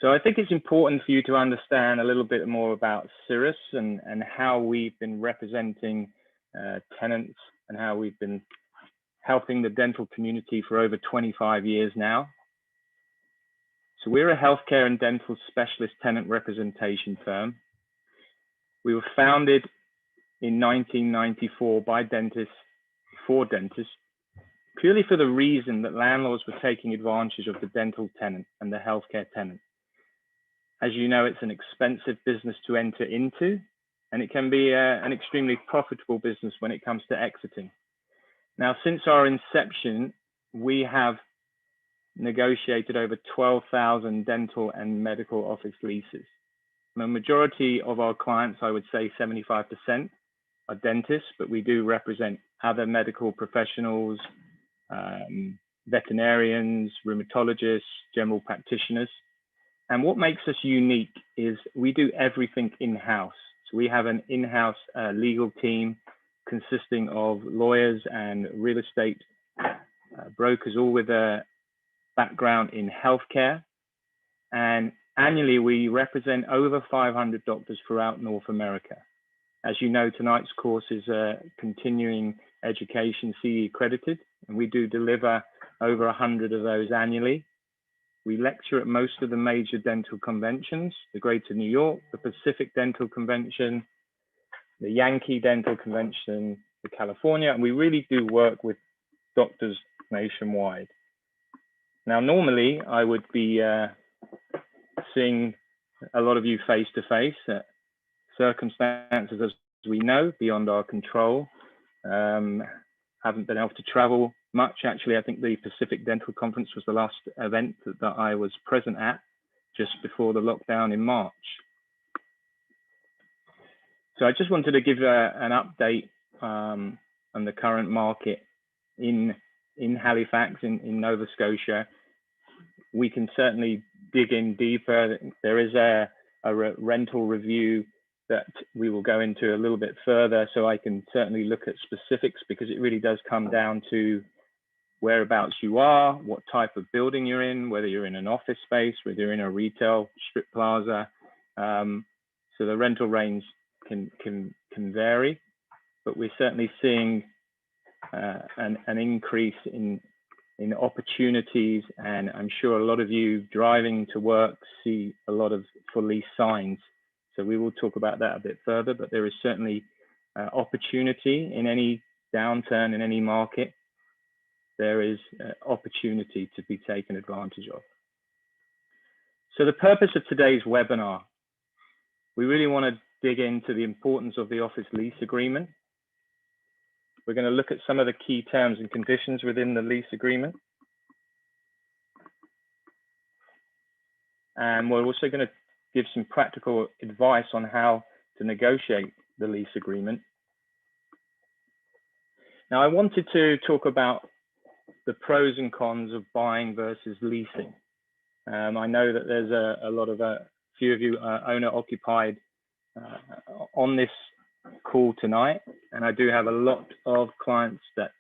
So I think it's important for you to understand a little bit more about Cirrus and how we've been representing tenants and how we've been helping the dental community for over 25 years now. So we're a healthcare and dental specialist tenant representation firm. We were founded in 1994 by dentists, for dentists, purely for the reason that landlords were taking advantage of the dental tenant and the healthcare tenant. As you know, it's an expensive business to enter into, and it can be an extremely profitable business when it comes to exiting. Now, since our inception, we have negotiated over 12,000 dental and medical office leases. The majority of our clients, I would say 75%, are dentists, but we do represent other medical professionals, veterinarians, rheumatologists, general practitioners. And what makes us unique is we do everything in-house. So we have an in-house legal team consisting of lawyers and real estate brokers, all with a background in healthcare. And annually, we represent over 500 doctors throughout North America. As you know, tonight's course is a continuing education CE accredited, and we do deliver over 100 of those annually. We lecture at most of the major dental conventions, the Greater New York, the Pacific Dental Convention, the Yankee Dental Convention, the California, and we really do work with doctors nationwide. Now, normally I would be seeing a lot of you face to face. Circumstances, as we know, beyond our control. Haven't been able to travel much. Actually, I think the Pacific Dental Conference was the last event that I was present at just before the lockdown in March. So I just wanted to give an update on the current market in Halifax, in Nova Scotia. We can certainly dig in deeper. There is a rental review that we will go into a little bit further, so I can certainly look at specifics, because it really does come down to whereabouts you are, what type of building you're in, whether you're in an office space, whether you're in a retail strip plaza. So the rental range can vary, but we're certainly seeing an increase in opportunities, and I'm sure a lot of you driving to work see a lot of for lease signs. So we will talk about that a bit further, but there is certainly opportunity in any downturn in any market. There is opportunity to be taken advantage of. So the purpose of today's webinar, we really want to dig into the importance of the office lease agreement. We're going to look at some of the key terms and conditions within the lease agreement. And we're also going to give some practical advice on how to negotiate the lease agreement. Now, I wanted to talk about the pros and cons of buying versus leasing. I know that there's a few of you owner occupied on this call tonight, and I do have a lot of clients that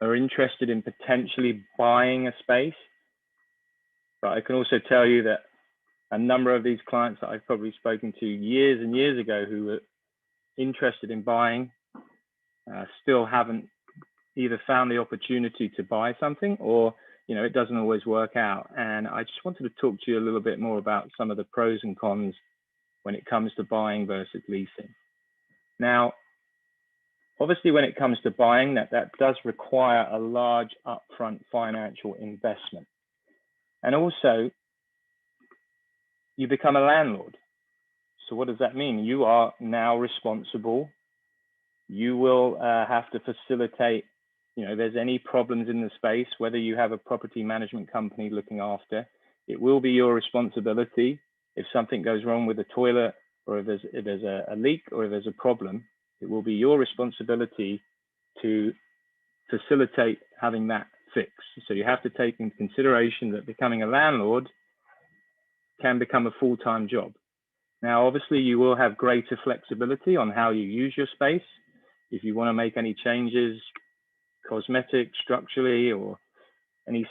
are interested in potentially buying a space. But I can also tell you that a number of these clients that I've probably spoken to years and years ago who were interested in buying still haven't either found the opportunity to buy something, or it doesn't always work out. And I just wanted to talk to you a little bit more about some of the pros and cons when it comes to buying versus leasing. Now, obviously, when it comes to buying, that does require a large upfront financial investment. And also, you become a landlord. So what does that mean? You are now responsible. You will have to facilitate, if there's any problems in the space, whether you have a property management company looking after, it will be your responsibility. If something goes wrong with the toilet, or if there's a leak, or if there's a problem, it will be your responsibility to facilitate having that fixed. So you have to take into consideration that becoming a landlord can become a full-time job. Now, obviously, you will have greater flexibility on how you use your space. If you want to make any changes, cosmetic, structurally, or any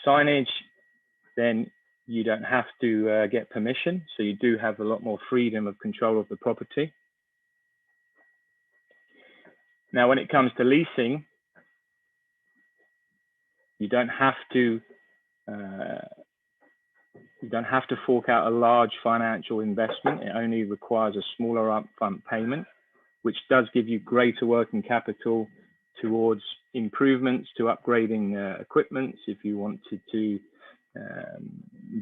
signage, then You don't have to get permission, so you do have a lot more freedom of control of the property. Now, when it comes to leasing, you don't have to fork out a large financial investment. It only requires a smaller upfront payment, which does give you greater working capital towards improvements, to upgrading equipment. If you wanted to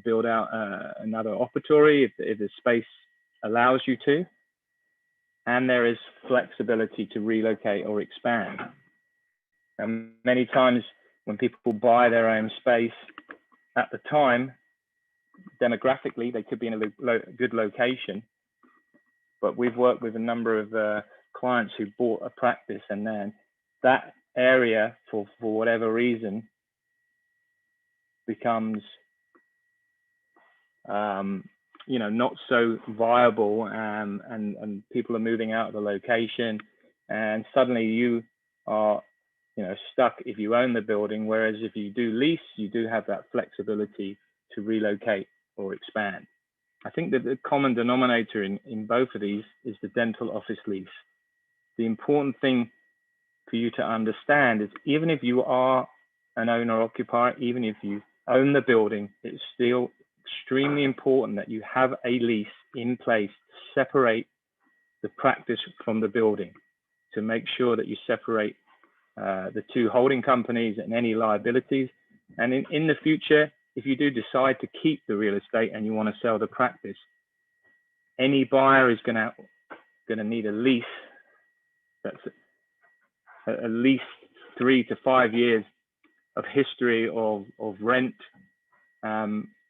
build out another operatory, if the space allows you to, and there is flexibility to relocate or expand. And many times when people buy their own space at the time, demographically, they could be in a good location, but we've worked with a number of clients who bought a practice, and then that area, for whatever reason, becomes not so viable, and people are moving out of the location, and suddenly you are stuck if you own the building. Whereas if you do lease, you do have that flexibility to relocate or expand. I think that the common denominator in both of these is the dental office lease. The important thing for you to understand is, even if you are an owner occupier, even if you own the building, it's still extremely important that you have a lease in place to separate the practice from the building, to make sure that you separate the two holding companies and any liabilities. And in the future, if you do decide to keep the real estate and you want to sell the practice, any buyer is going to need a lease that's at least 3 to 5 years of history of rent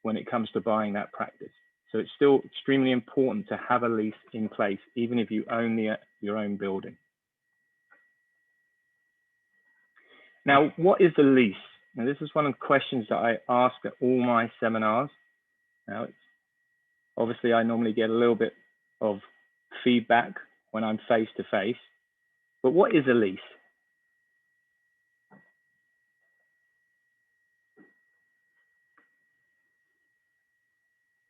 when it comes to buying that practice. So it's still extremely important to have a lease in place, even if you own your own building. Now, what is a lease? Now, this is one of the questions that I ask at all my seminars. Now, obviously, I normally get a little bit of feedback when I'm face to face, but what is a lease?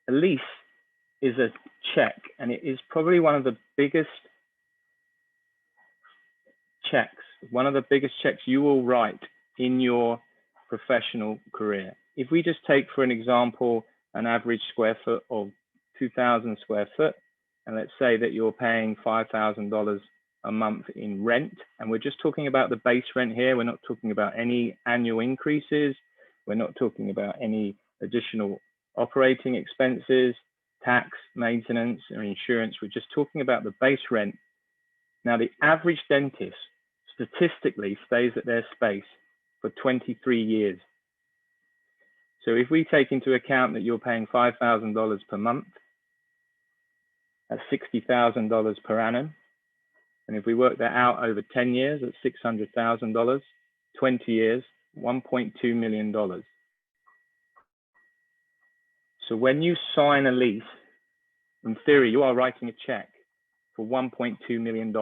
A lease is a check, and it is probably one of the biggest checks you will write in your professional career. If we just take, for an example, an average square foot of 2,000 square foot, and let's say that you're paying $5,000 a month in rent, and we're just talking about the base rent here. We're not talking about any annual increases. We're not talking about any additional operating expenses, tax, maintenance, or insurance. We're just talking about the base rent. Now, the average dentist statistically stays at their space for 23 years. So if we take into account that you're paying $5,000 per month, that's $60,000 per annum. And if we work that out over 10 years, that's $600,000, 20 years, $1.2 million. So when you sign a lease, in theory, you are writing a check for $1.2 million.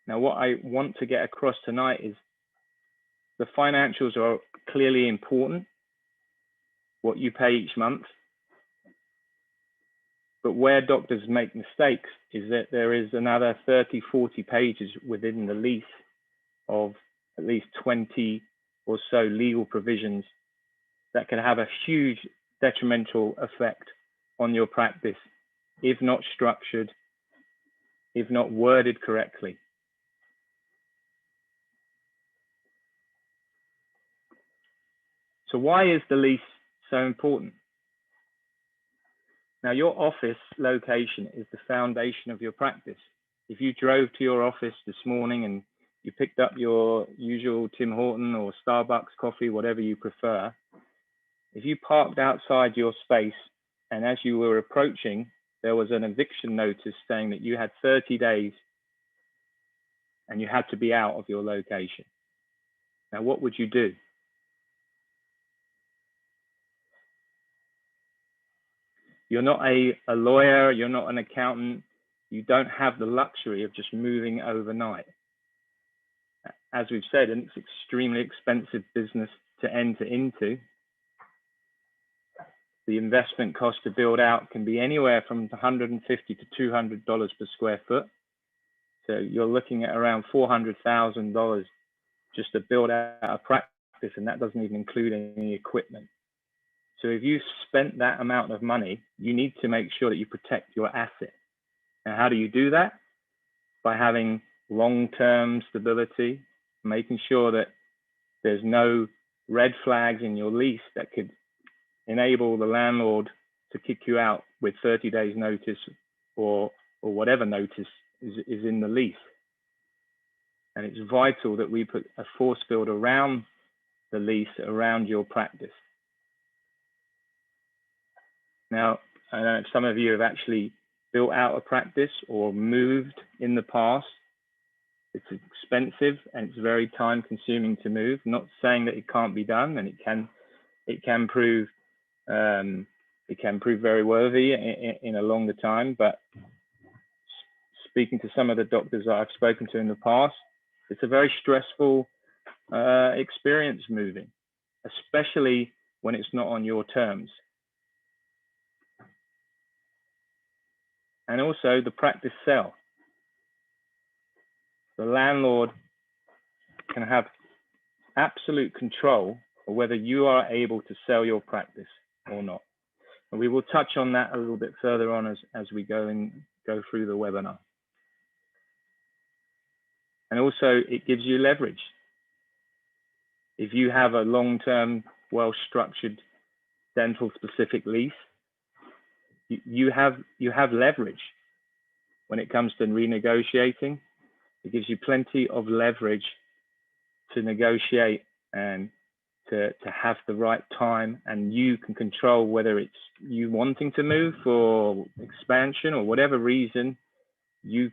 Now, what I want to get across tonight is the financials are clearly important, what you pay each month. But where doctors make mistakes is that there is another 30, 40 pages within the lease of at least 20 or so legal provisions that can have a huge detrimental effect on your practice if not structured, if not worded correctly. So why is the lease so important? Now, your office location is the foundation of your practice. If you drove to your office this morning and you picked up your usual Tim Horton or Starbucks coffee, whatever you prefer, if you parked outside your space and as you were approaching, there was an eviction notice saying that you had 30 days and you had to be out of your location. Now, what would you do? You're not a lawyer, you're not an accountant, you don't have the luxury of just moving overnight. As we've said, and it's extremely expensive business to enter into. the investment cost to build out can be anywhere from $150 to $200 per square foot. So you're looking at around $400,000 just to build out a practice, and that doesn't even include any equipment. So if you spent that amount of money, you need to make sure that you protect your asset. And how do you do that? By having long-term stability, making sure that there's no red flags in your lease that could enable the landlord to kick you out with 30 days notice or whatever notice is in the lease. And it's vital that we put a force field around the lease, around your practice. Now, I don't know if some of you have actually built out a practice or moved in the past. It's expensive and it's very time consuming to move. I'm not saying that it can't be done, and it can prove very worthy in a longer time. But speaking to some of the doctors that I've spoken to in the past, it's a very stressful experience moving, especially when it's not on your terms. And also the practice sale. The landlord can have absolute control of whether you are able to sell your practice or not. And we will touch on that a little bit further on as we go through the webinar. And also it gives you leverage. If you have a long-term, well-structured dental specific lease, you have leverage when it comes to renegotiating. It gives you plenty of leverage to negotiate and to have the right time, and you can control whether it's you wanting to move for expansion or whatever reason. You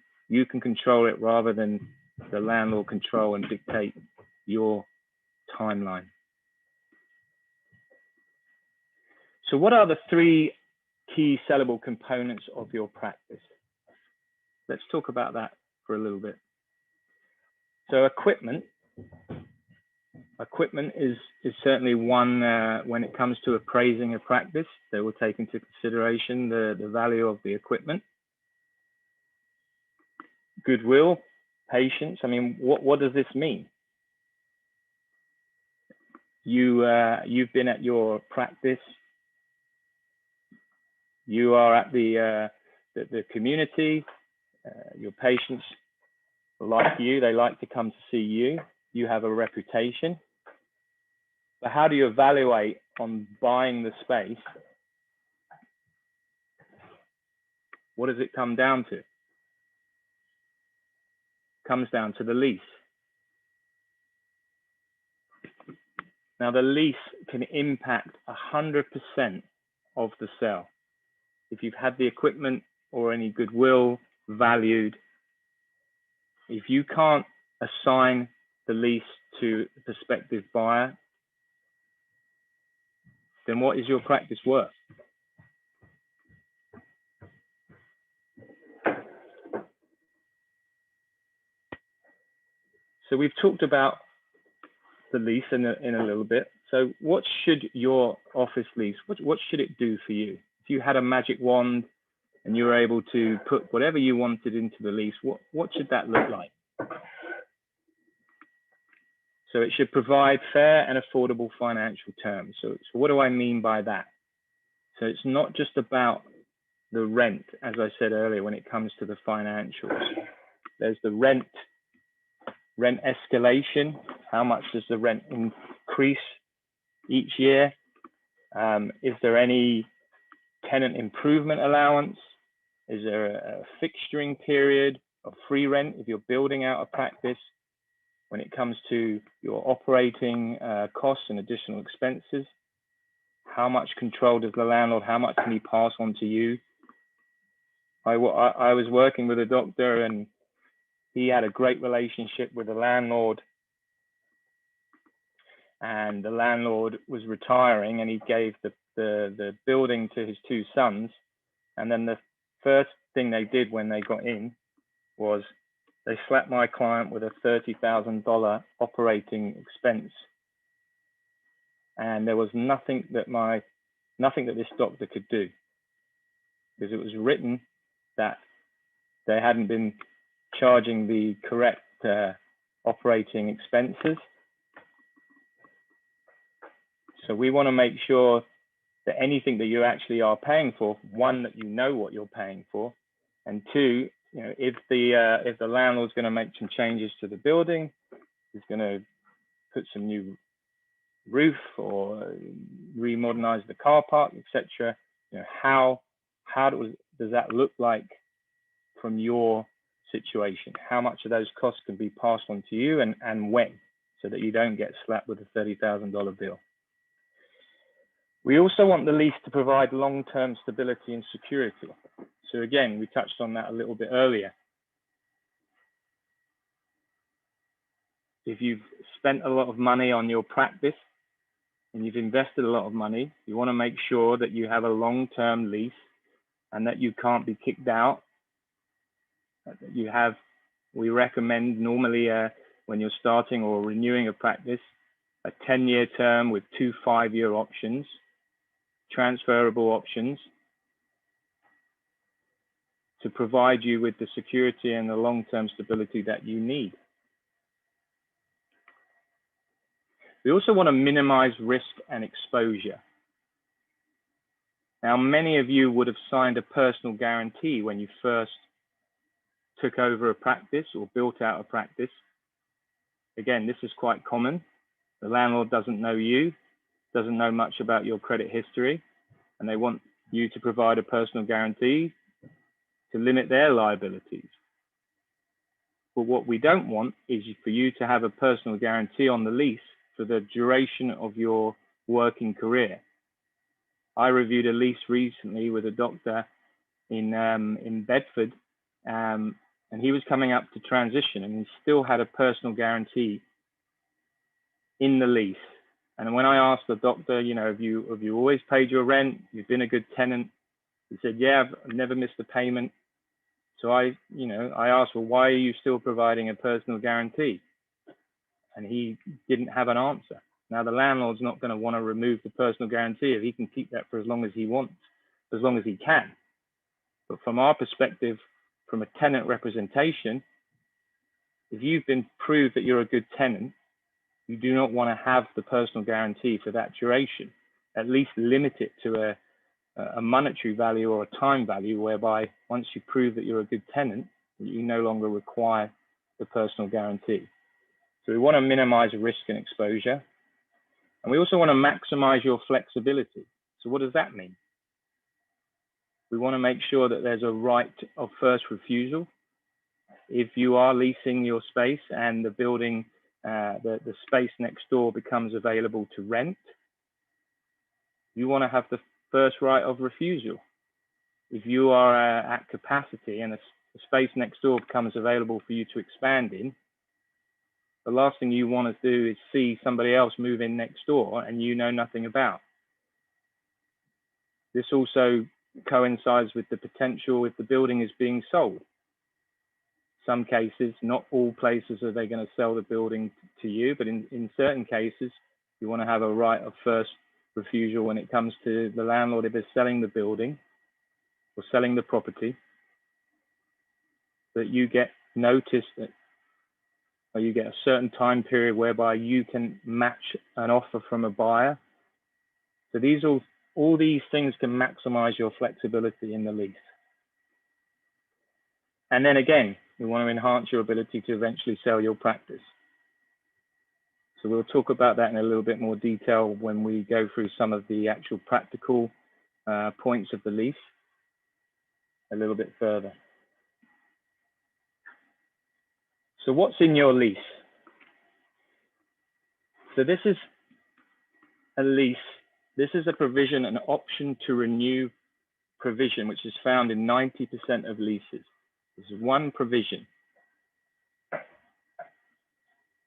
can control it rather than the landlord control and dictate your timeline. So what are the three key sellable components of your practice? Let's talk about that for a little bit. So equipment is certainly one when it comes to appraising a practice, they will take into consideration the value of the equipment. Goodwill, patience. I mean, what does this mean? You've been at your practice. You are at the community. Your patients like you. They like to come to see you. You have a reputation. But how do you evaluate on buying the space? What does it come down to? It comes down to the lease. Now, the lease can impact 100% of the sale. If you've had the equipment or any goodwill valued, if you can't assign the lease to a prospective buyer, then what is your practice worth? So we've talked about the lease in a little bit. So what should your office lease, what should it do for you? If you had a magic wand and you were able to put whatever you wanted into the lease, what should that look like? So it should provide fair and affordable financial terms. So what do I mean by that? So it's not just about the rent, as I said earlier, when it comes to the financials. There's the rent escalation. How much does the rent increase each year? Is there any tenant improvement allowance? Is there a fixturing period of free rent if you're building out a practice? When it comes to your operating costs and additional expenses, how much control does the landlord, how much can he pass on to you? I was working with a doctor and he had a great relationship with the landlord, and the landlord was retiring and he gave the building to his two sons. And then the first thing they did when they got in was they slapped my client with a $30,000 operating expense. And there was nothing that my nothing that this doctor could do, because it was written that they hadn't been charging the correct operating expenses. So we want to make sure that anything that you actually are paying for, one, that you know what you're paying for, and two, if the landlord's going to make some changes to the building, he's going to put some new roof or remodernize the car park, etc. How does that look like from your situation? How much of those costs can be passed on to you, and when, so that you don't get slapped with a $30,000 bill. We also want the lease to provide long-term stability and security. So again, we touched on that a little bit earlier. If you've spent a lot of money on your practice and you've invested a lot of money, you want to make sure that you have a long-term lease and that you can't be kicked out. We recommend normally when you're starting or renewing a practice, a 10-year term with 2 5-year options, transferable options, to provide you with the security and the long-term stability that you need. We also want to minimize risk and exposure. Now, many of you would have signed a personal guarantee when you first took over a practice or built out a practice. Again, this is quite common. The landlord doesn't know you, doesn't know much about your credit history, and they want you to provide a personal guarantee to limit their liabilities. But what we don't want is for you to have a personal guarantee on the lease for the duration of your working career. I reviewed a lease recently with a doctor in Bedford, and he was coming up to transition, and he still had a personal guarantee in the lease. And when I asked the doctor, have you always paid your rent? You've been a good tenant? He said, yeah, I've never missed a payment. So I asked, well, why are you still providing a personal guarantee? And he didn't have an answer. Now, the landlord's not going to want to remove the personal guarantee if he can keep that for as long as he wants, as long as he can. But from our perspective, from a tenant representation, if you've been proved that you're a good tenant, you do not want to have the personal guarantee for that duration. At least limit it to a monetary value or a time value, whereby once you prove that you're a good tenant, you no longer require the personal guarantee. So we want to minimize risk and exposure. And we also want to maximize your flexibility. So what does that mean? We want to make sure that there's a right of first refusal. If you are leasing your space and the building, the space next door becomes available to rent, you want to have the first right of refusal. If you are at capacity and the space next door becomes available for you to expand in, the last thing you want to do is see somebody else move in next door and you know nothing about. This also coincides with the potential if the building is being sold. Some cases, not all places are they going to sell the building to you, but in certain cases, you want to have a right of first refusal when it comes to the landlord if they're selling the building or selling the property, that you get notice that, or you get a certain time period whereby you can match an offer from a buyer. So all these things can maximize your flexibility in the lease. And then again, we want to enhance your ability to eventually sell your practice. So we'll talk about that in a little bit more detail when we go through some of the actual practical points of the lease a little bit further. So what's in your lease? So this is a lease. This is a provision, an option to renew provision, which is found in 90% of leases. This is one provision.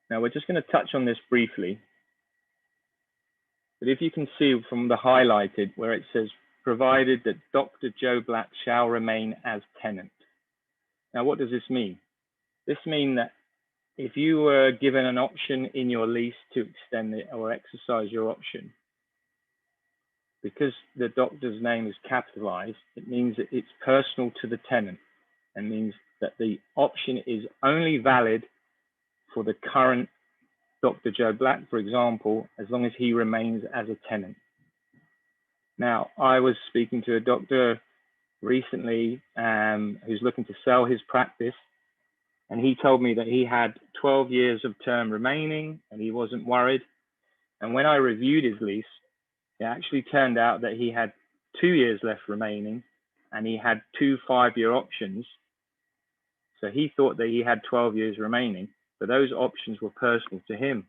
Now we're just going to touch on this briefly. But if you can see from the highlighted where it says, provided that Dr. Joe Black shall remain as tenant. Now, what does this mean? This means that if you were given an option in your lease to extend it or exercise your option, because the doctor's name is capitalized, it means that it's personal to the tenant, and means that the option is only valid for the current Dr. Joe Black, for example, as long as he remains as a tenant. Now, I was speaking to a doctor recently who's looking to sell his practice, and he told me that he had 12 years of term remaining and he wasn't worried. And when I reviewed his lease, it actually turned out that he had 2 years left remaining and he had 2 5-year options. So he thought that he had 12 years remaining, but those options were personal to him.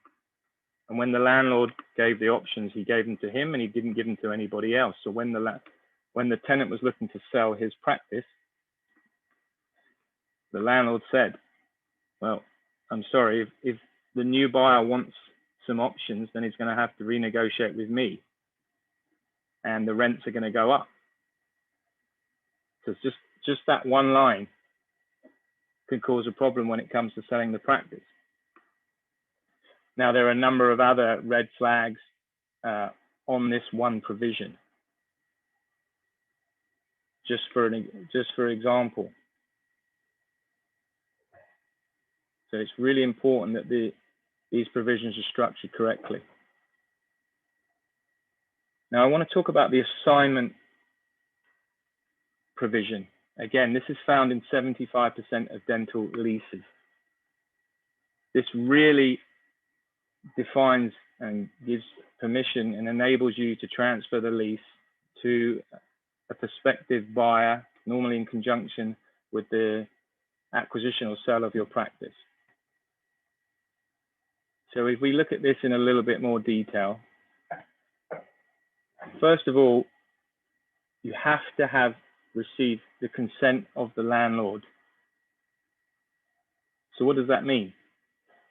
And when the landlord gave the options, he gave them to him and he didn't give them to anybody else. So when the tenant was looking to sell his practice, the landlord said, well, I'm sorry, if the new buyer wants some options, then he's going to have to renegotiate with me and the rents are going to go up. So it's just that one line could cause a problem when it comes to selling the practice. Now, there are a number of other red flags on this one provision. Just for example. So it's really important that these provisions are structured correctly. Now, I want to talk about the assignment provision. Again, this is found in 75% of dental leases. This really defines and gives permission and enables you to transfer the lease to a prospective buyer, normally in conjunction with the acquisition or sale of your practice. So if we look at this in a little bit more detail, first of all, you have to have received the consent of the landlord. So what does that mean?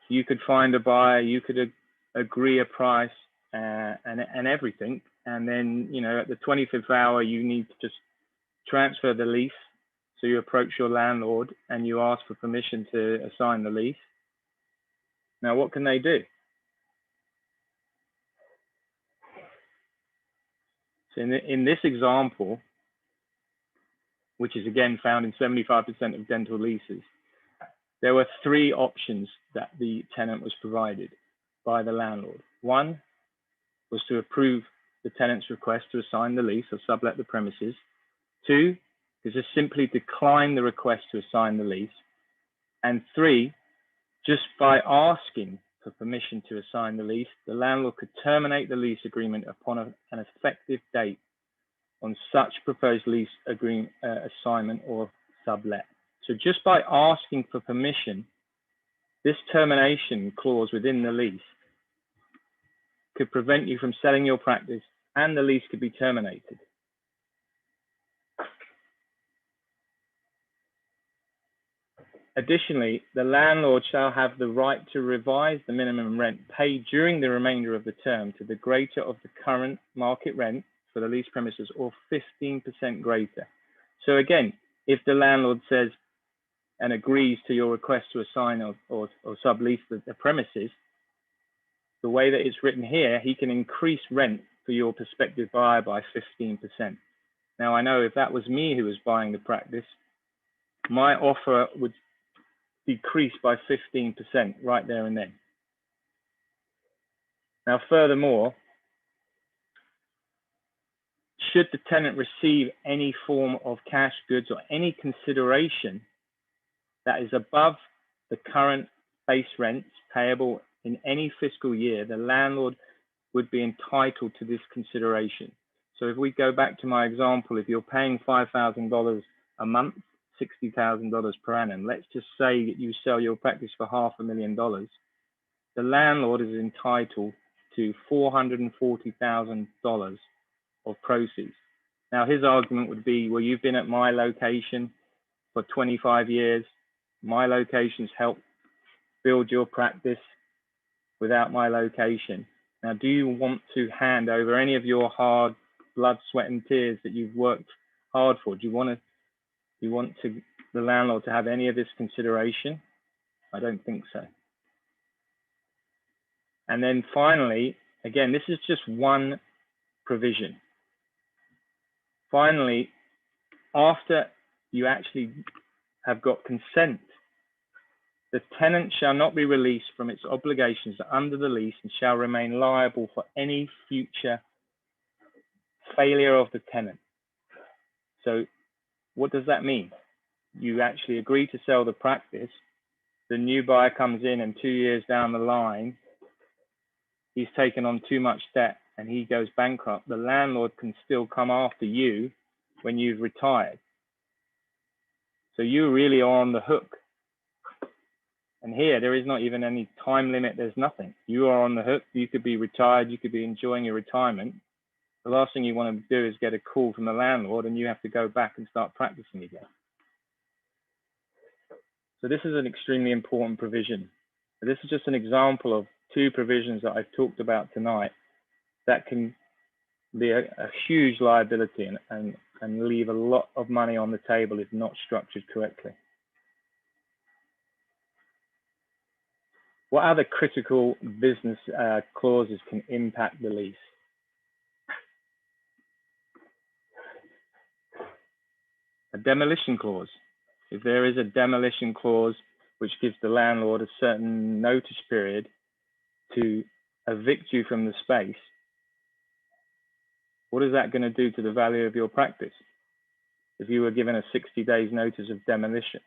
You could find a buyer, you could agree a price and everything, and then, you know, at the 25th hour, you need to just transfer the lease. So you approach your landlord and you ask for permission to assign the lease. Now, what can they do? So in this example, which is again found in 75% of dental leases, there were 3 options that the tenant was provided by the landlord. One was to approve the tenant's request to assign the lease or sublet the premises. 2 is to simply decline the request to assign the lease. And 3, just by asking for permission to assign the lease, the landlord could terminate the lease agreement upon an effective date on such proposed lease agreement assignment or sublet. So just by asking for permission, this termination clause within the lease could prevent you from selling your practice and the lease could be terminated. Additionally, the landlord shall have the right to revise the minimum rent paid during the remainder of the term to the greater of the current market rent for the lease premises or 15% greater. So again, if the landlord says and agrees to your request to assign or sublease the premises, the way that it's written here, he can increase rent for your prospective buyer by 15%. Now, I know if that was me who was buying the practice, my offer would decrease by 15% right there and then. Now, furthermore, should the tenant receive any form of cash goods or any consideration that is above the current base rents payable in any fiscal year, the landlord would be entitled to this consideration. So if we go back to my example, if you're paying $5,000 a month, $60,000 per annum, let's just say that you sell your practice for $500,000, the landlord is entitled to $440,000 of proceeds. Now, his argument would be, well, you've been at my location for 25 years. My location's helped build your practice without my location. Now, do you want to hand over any of your hard blood, sweat, and tears that you've worked hard for? Do you want the landlord to have any of this consideration? I don't think so. And then finally, again, this is just one provision. Finally, after you actually have got consent, the tenant shall not be released from its obligations under the lease and shall remain liable for any future failure of the tenant. So what does that mean? You actually agree to sell the practice, the new buyer comes in, and 2 years down the line, he's taken on too much debt and he goes bankrupt. The landlord can still come after you when you've retired. So you really are on the hook. And here, there is not even any time limit. There's nothing. You are on the hook. You could be retired. You could be enjoying your retirement. The last thing you want to do is get a call from the landlord and you have to go back and start practicing again. So this is an extremely important provision. This is just an example of 2 provisions that I've talked about tonight that can be a huge liability and leave a lot of money on the table if not structured correctly. What other critical business clauses can impact the lease? A demolition clause. If there is a demolition clause which gives the landlord a certain notice period to evict you from the space, what is that going to do to the value of your practice if you were given a 60 days notice of demolition?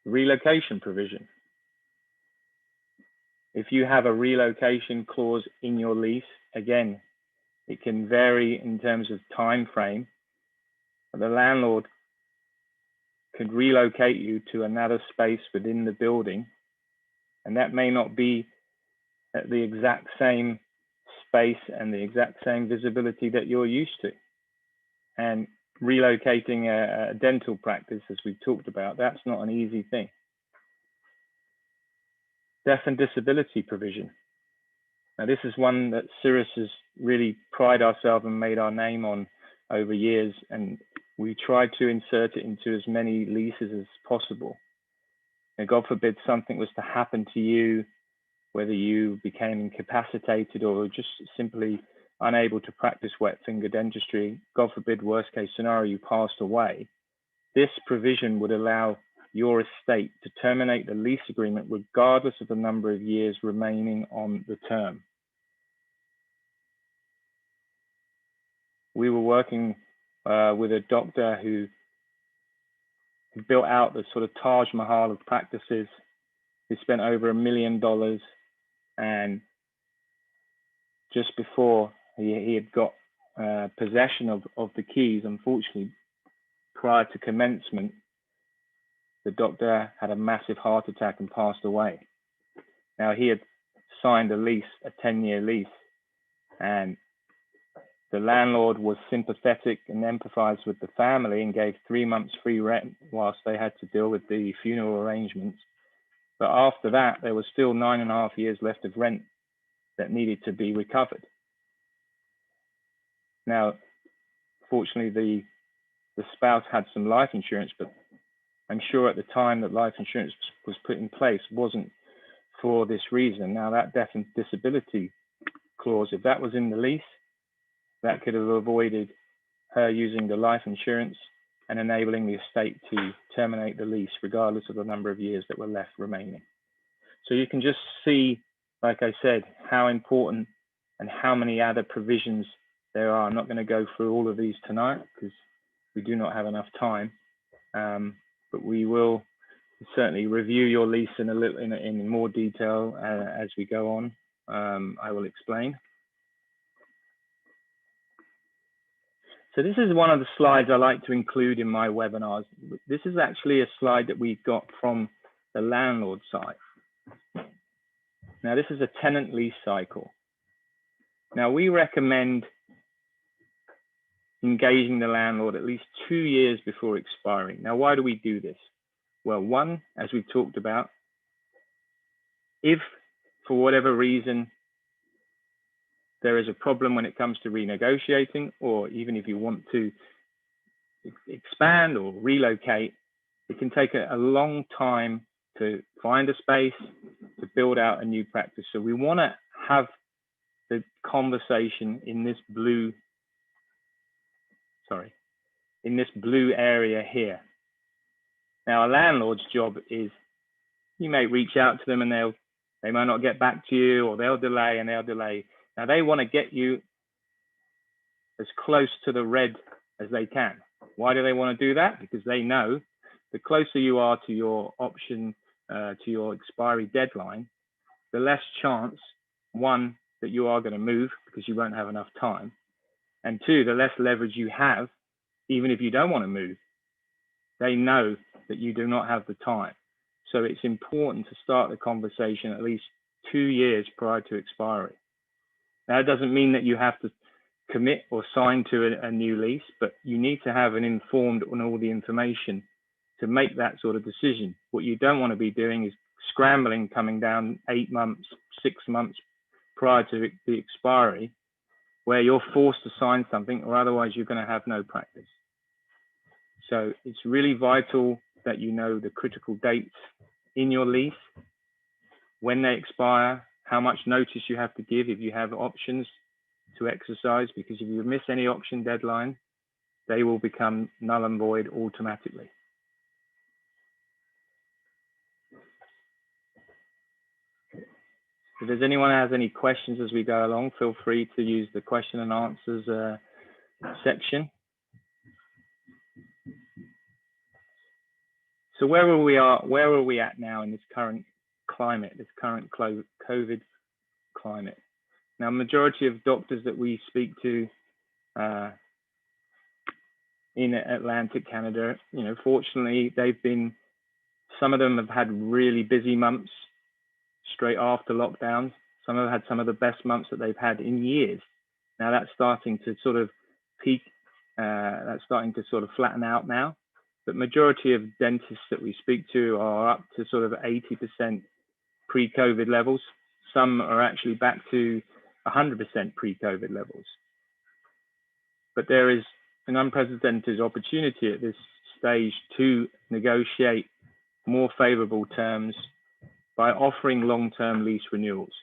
Relocation provision. If you have a relocation clause in your lease, again, it can vary in terms of time frame, but the landlord could relocate you to another space within the building, and that may not be at the exact same space and the exact same visibility that you're used to. And relocating a dental practice, as we talked about, that's not an easy thing. Death and disability provision. Now, this is one that Cirrus has really pride ourselves and made our name on over years, and we try to insert it into as many leases as possible. And God forbid something was to happen to you, whether you became incapacitated or just simply unable to practice wet finger dentistry, God forbid, worst case scenario, you passed away. This provision would allow your estate to terminate the lease agreement regardless of the number of years remaining on the term. We were working with a doctor who built out the sort of Taj Mahal of practices. He spent over $1 million, and just before he had got possession of the keys, unfortunately, prior to commencement, the doctor had a massive heart attack and passed away. Now, he had signed a lease, a 10-year lease, and the landlord was sympathetic and empathized with the family and gave 3 months free rent whilst they had to deal with the funeral arrangements. But after that, there was still 9.5 years left of rent that needed to be recovered. Now, fortunately, the spouse had some life insurance, but I'm sure at the time that life insurance was put in place wasn't for this reason. Now, that death and disability clause, if that was in the lease, that could have avoided her using the life insurance and enabling the estate to terminate the lease regardless of the number of years that were left remaining. So you can just see, like I said, how important and how many other provisions there are. I'm not going to go through all of these tonight because we do not have enough time, but we will certainly review your lease in more detail as we go on. I will explain. So this is one of the slides I like to include in my webinars. This is actually a slide that we got from the landlord side. Now, this is a tenant lease cycle. Now, we recommend engaging the landlord at least 2 years before expiring. Now, why do we do this? Well, one, as we've talked about, if for whatever reason there is a problem when it comes to renegotiating, or even if you want to expand or relocate, it can take a long time to find a space, to build out a new practice. So we want to have the conversation in this blue, in this blue area here. Now, a landlord's job is, you may reach out to them and they might not get back to you, or they'll delay and they'll delay. Now, they want to get you as close to the red as they can. Why do they want to do that? Because they know the closer you are to your option, to your expiry deadline, the less chance, one, that you are going to move because you won't have enough time, and two, the less leverage you have, even if you don't want to move. They know that you do not have the time. So it's important to start the conversation at least 2 years prior to expiry. Now, it doesn't mean that you have to commit or sign to a new lease, but you need to have an informed on all the information to make that sort of decision. What you don't want to be doing is scrambling, coming down 8 months, 6 months prior to the expiry, where you're forced to sign something, or otherwise you're going to have no practice. So it's really vital that you know the critical dates in your lease, when they expire, how much notice you have to give if you have options to exercise, because if you miss any option deadline, they will become null and void automatically. If there's anyone who has any questions as we go along, feel free to use the question and answers section. So where are we at now in this current climate, this current COVID climate? Now, majority of doctors that we speak to in Atlantic Canada, fortunately, some of them have had really busy months straight after lockdowns. Some have had some of the best months that they've had in years. Now that's starting to sort of peak, that's starting to sort of flatten out now. But majority of dentists that we speak to are up to sort of 80% pre-COVID levels. Some are actually back to 100% pre-COVID levels. But there is an unprecedented opportunity at this stage to negotiate more favorable terms by offering long-term lease renewals.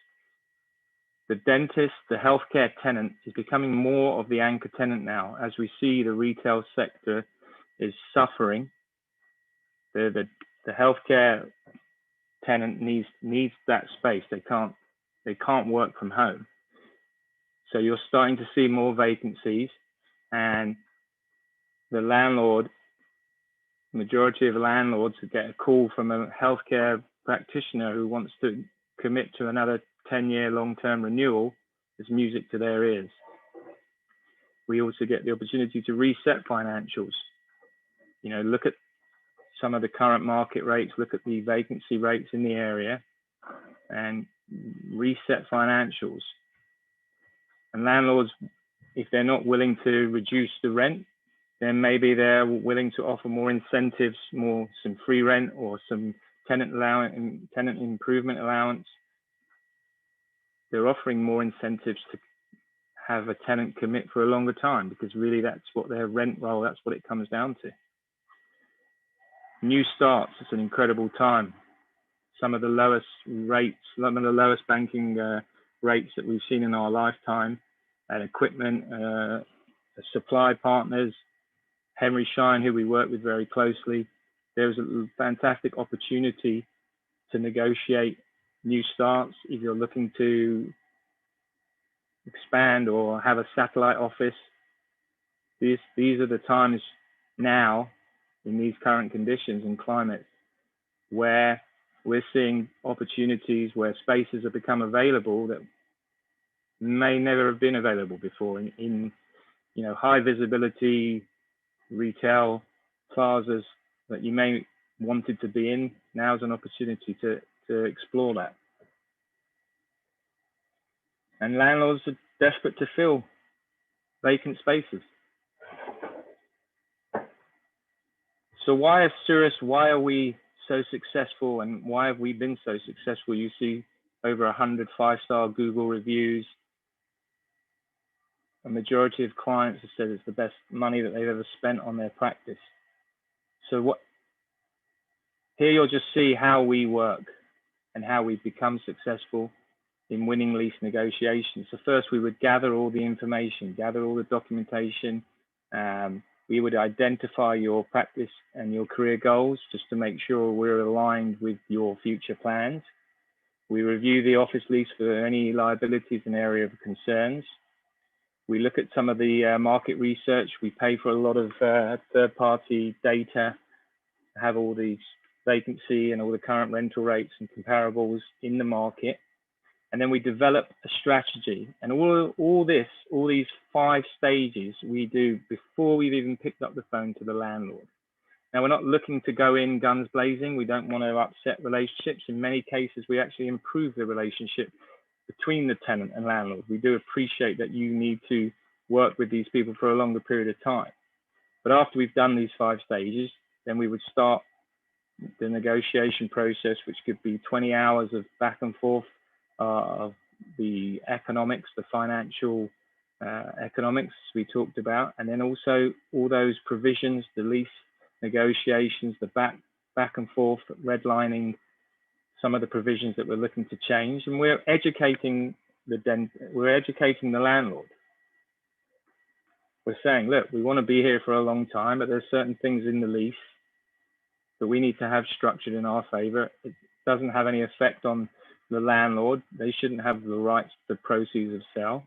The dentist, the healthcare tenant, is becoming more of the anchor tenant now, as we see the retail sector is suffering. The healthcare tenant needs that space. They can't work from home. So you're starting to see more vacancies, and the landlord, majority of landlords who get a call from a healthcare practitioner who wants to commit to another 10-year long-term renewal is music to their ears. We also get the opportunity to reset financials. Look at some of the current market rates, look at the vacancy rates in the area, and reset financials. And landlords, if they're not willing to reduce the rent, then maybe they're willing to offer more incentives, some free rent or some tenant improvement allowance. They're offering more incentives to have a tenant commit for a longer time, because really that's what their rent roll, that's what it comes down to. New starts, it's an incredible time. Some of the lowest rates, some of the lowest banking rates that we've seen in our lifetime, and equipment, supply partners, Henry Schein, who we work with very closely. There's a fantastic opportunity to negotiate new starts if you're looking to expand or have a satellite office. These are the times now, in these current conditions and climates, where we're seeing opportunities where spaces have become available that may never have been available before in high visibility retail plazas that you may wanted to be in. Now's an opportunity to explore that. And landlords are desperate to fill vacant spaces. So why is Cirrus, why are we so successful, and why have we been so successful? You see over 100 5-star Google reviews. A majority of clients have said it's the best money that they've ever spent on their practice. So here you'll just see how we work and how we've become successful in winning lease negotiations. So first we would gather all the information, gather all the documentation. We would identify your practice and your career goals just to make sure we're aligned with your future plans. We review the office lease for any liabilities and area of concerns. We look at some of the market research. We pay for a lot of third-party data, have all these vacancy and all the current rental rates and comparables in the market. And then we develop a strategy. And all these 5 stages we do before we've even picked up the phone to the landlord. Now, we're not looking to go in guns blazing. We don't want to upset relationships. In many cases, we actually improve the relationship between the tenant and landlord. We do appreciate that you need to work with these people for a longer period of time. But after we've done these 5 stages, then we would start the negotiation process, which could be 20 hours of back and forth of the economics, the financial economics we talked about, and then also all those provisions, the lease negotiations, the back and forth, redlining some of the provisions that we're looking to change, and we're educating the landlord. We're saying, look, we want to be here for a long time, but there's certain things in the lease that we need to have structured in our favor. It doesn't have any effect on the landlord. They shouldn't have the rights to the proceeds of sale.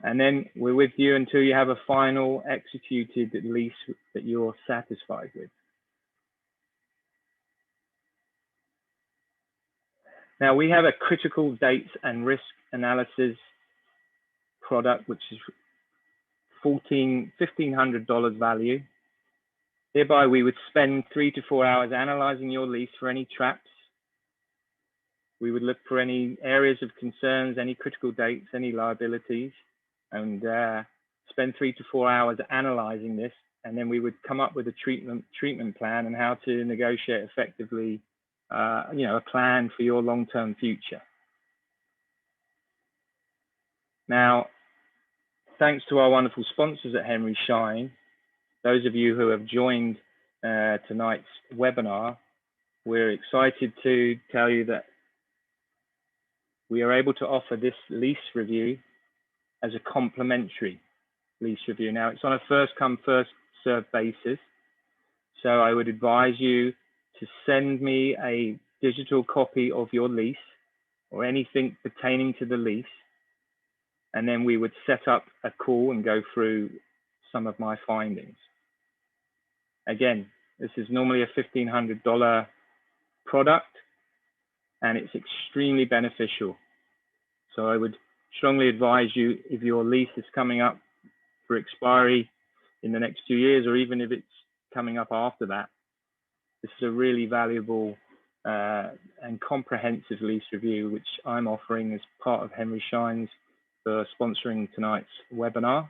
And then we're with you until you have a final executed lease that you're satisfied with. Now, we have a critical dates and risk analysis product, which is $1,500 value. Hereby, we would spend 3 to 4 hours analyzing your lease for any traps. We would look for any areas of concerns, any critical dates, any liabilities, and spend 3 to 4 hours analyzing this. And then we would come up with a treatment plan and how to negotiate effectively, a plan for your long-term future. Now, thanks to our wonderful sponsors at Henry Schein, those of you who have joined tonight's webinar, we're excited to tell you that we are able to offer this lease review as a complimentary lease review. Now, it's on a first come, first served basis. So I would advise you to send me a digital copy of your lease or anything pertaining to the lease. And then we would set up a call and go through some of my findings. Again, this is normally a $1,500 product, and it's extremely beneficial. So I would strongly advise you, if your lease is coming up for expiry in the next 2 years, or even if it's coming up after that, this is a really valuable and comprehensive lease review, which I'm offering as part of Henry Schein's for sponsoring tonight's webinar.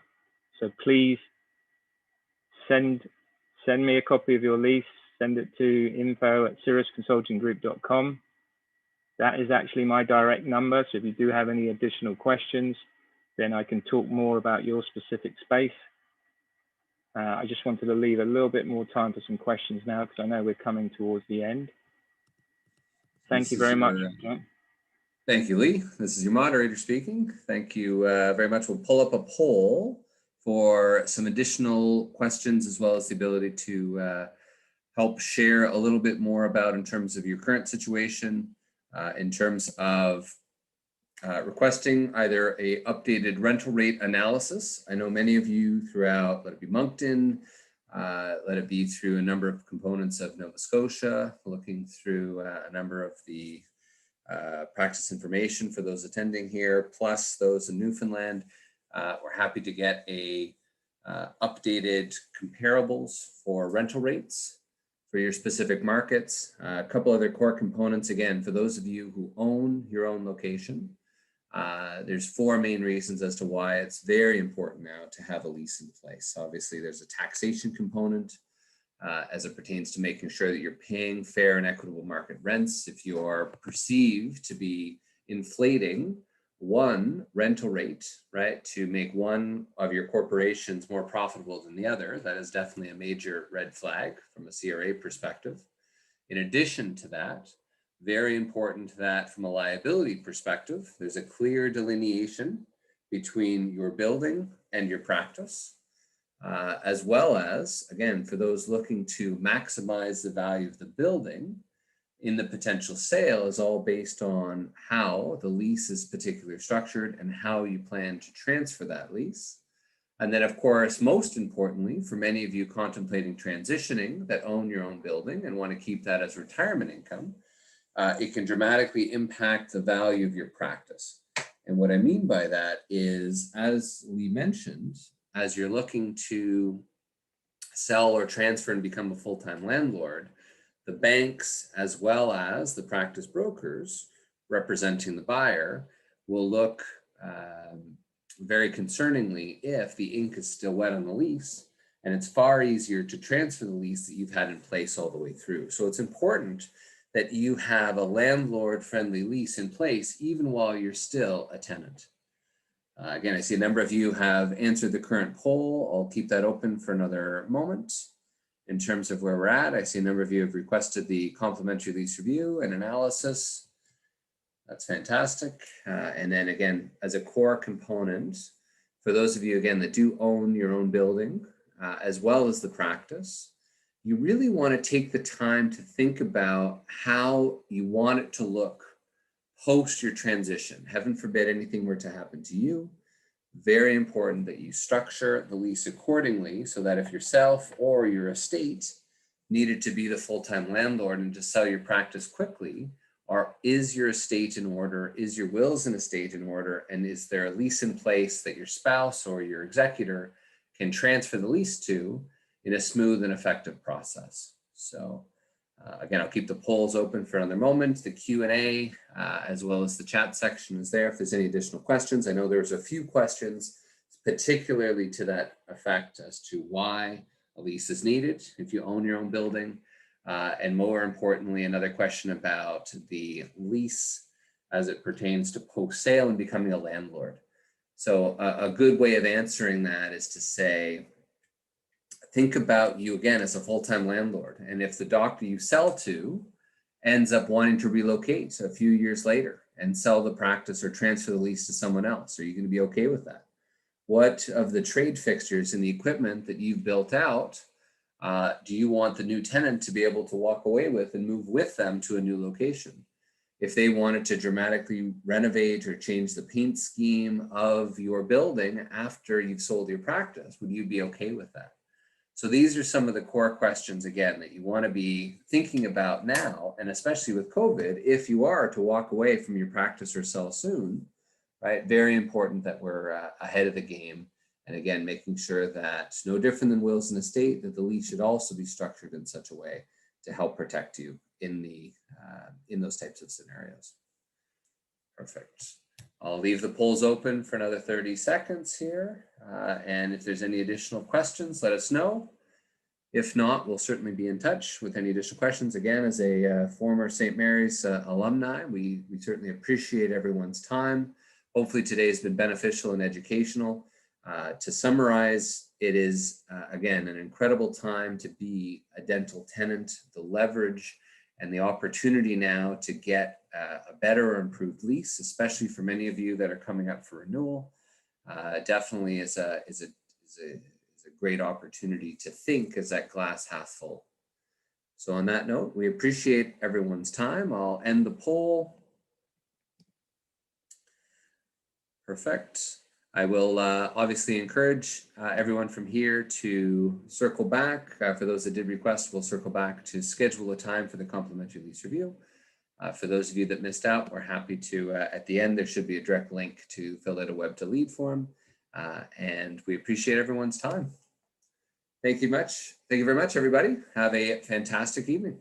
So please send me a copy of your lease, send it to info@cirrusconsultinggroup.com. That is actually my direct number. So if you do have any additional questions, then I can talk more about your specific space. I just wanted to leave a little bit more time for some questions now, because I know we're coming towards the end. Thank you very much, John. Thank you, Lee. This is your moderator speaking. Thank you very much. We'll pull up a poll for some additional questions, as well as the ability to help share a little bit more about in terms of your current situation, in terms of requesting either a updated rental rate analysis. I know many of you throughout, let it be Moncton, let it be through a number of components of Nova Scotia, looking through a number of the practice information for those attending here, plus those in Newfoundland. We're happy to get a updated comparables for rental rates for your specific markets. A couple other core components, again, for those of you who own your own location. There's 4 main reasons as to why it's very important now to have a lease in place. Obviously, there's a taxation component as it pertains to making sure that you're paying fair and equitable market rents. If you're perceived to be inflating one rental rate, right, to make one of your corporations more profitable than the other, that is definitely a major red flag from a CRA perspective. In addition to that, Very important that from a liability perspective, there's a clear delineation between your building and your practice, as well as, again, for those looking to maximize the value of the building in the potential sale is all based on how the lease is particularly structured and how you plan to transfer that lease. And then, of course, most importantly, for many of you contemplating transitioning that own your own building and want to keep that as retirement income, it can dramatically impact the value of your practice. And what I mean by that is, as Lee mentioned, as you're looking to sell or transfer and become a full-time landlord, the banks, as well as the practice brokers representing the buyer, will look very concerningly if the ink is still wet on the lease, and it's far easier to transfer the lease that you've had in place all the way through. So it's important that you have a landlord-friendly lease in place even while you're still a tenant. Again, I see a number of you have answered the current poll. I'll keep that open for another moment. In terms of where we're at, I see a number of you have requested the complimentary lease review and analysis. That's fantastic. And then again, as a core component, for those of you, again, that do own your own building, as well as the practice, you really want to take the time to think about how you want it to look post your transition. Heaven forbid anything were to happen to you. Very important that you structure the lease accordingly so that if yourself or your estate needed to be the full-time landlord and to sell your practice quickly, or is your estate in order, is your wills and estate in order, and is there a lease in place that your spouse or your executor can transfer the lease to in a smooth and effective process. So again, I'll keep the polls open for another moment. The Q&A, as well as the chat section is there if there's any additional questions. I know there's a few questions, particularly to that effect as to why a lease is needed if you own your own building. And more importantly, another question about the lease as it pertains to post-sale and becoming a landlord. So a good way of answering that is to say, think about you again as a full-time landlord. And if the doctor you sell to ends up wanting to relocate a few years later and sell the practice or transfer the lease to someone else, are you going to be okay with that? What of the trade fixtures and the equipment that you've built out do you want the new tenant to be able to walk away with and move with them to a new location? If they wanted to dramatically renovate or change the paint scheme of your building after you've sold your practice, would you be okay with that? So these are some of the core questions, again, that you want to be thinking about now, and especially with COVID, if you are to walk away from your practice or sell soon, right? Very important that we're ahead of the game. And again, making sure that no different than wills and estate, that the lease should also be structured in such a way to help protect you in those types of scenarios. Perfect. I'll leave the polls open for another 30 seconds here. And if there's any additional questions, let us know. If not, we'll certainly be in touch with any additional questions. Again, as a former St. Mary's alumni, we certainly appreciate everyone's time. Hopefully today has been beneficial and educational. To summarize, it is, again, an incredible time to be a dental tenant. The leverage and the opportunity now to get a better or improved lease, especially for many of you that are coming up for renewal, definitely is a great opportunity to think as that glass half full. So on that note, we appreciate everyone's time. I'll end the poll. Perfect. I will obviously encourage everyone from here to circle back. For those that did request, we'll circle back to schedule a time for the complimentary lease review. For those of you that missed out, we're happy to, at the end, there should be a direct link to fill out a web to lead form. And we appreciate everyone's time. Thank you much. Thank you very much, everybody. Have a fantastic evening.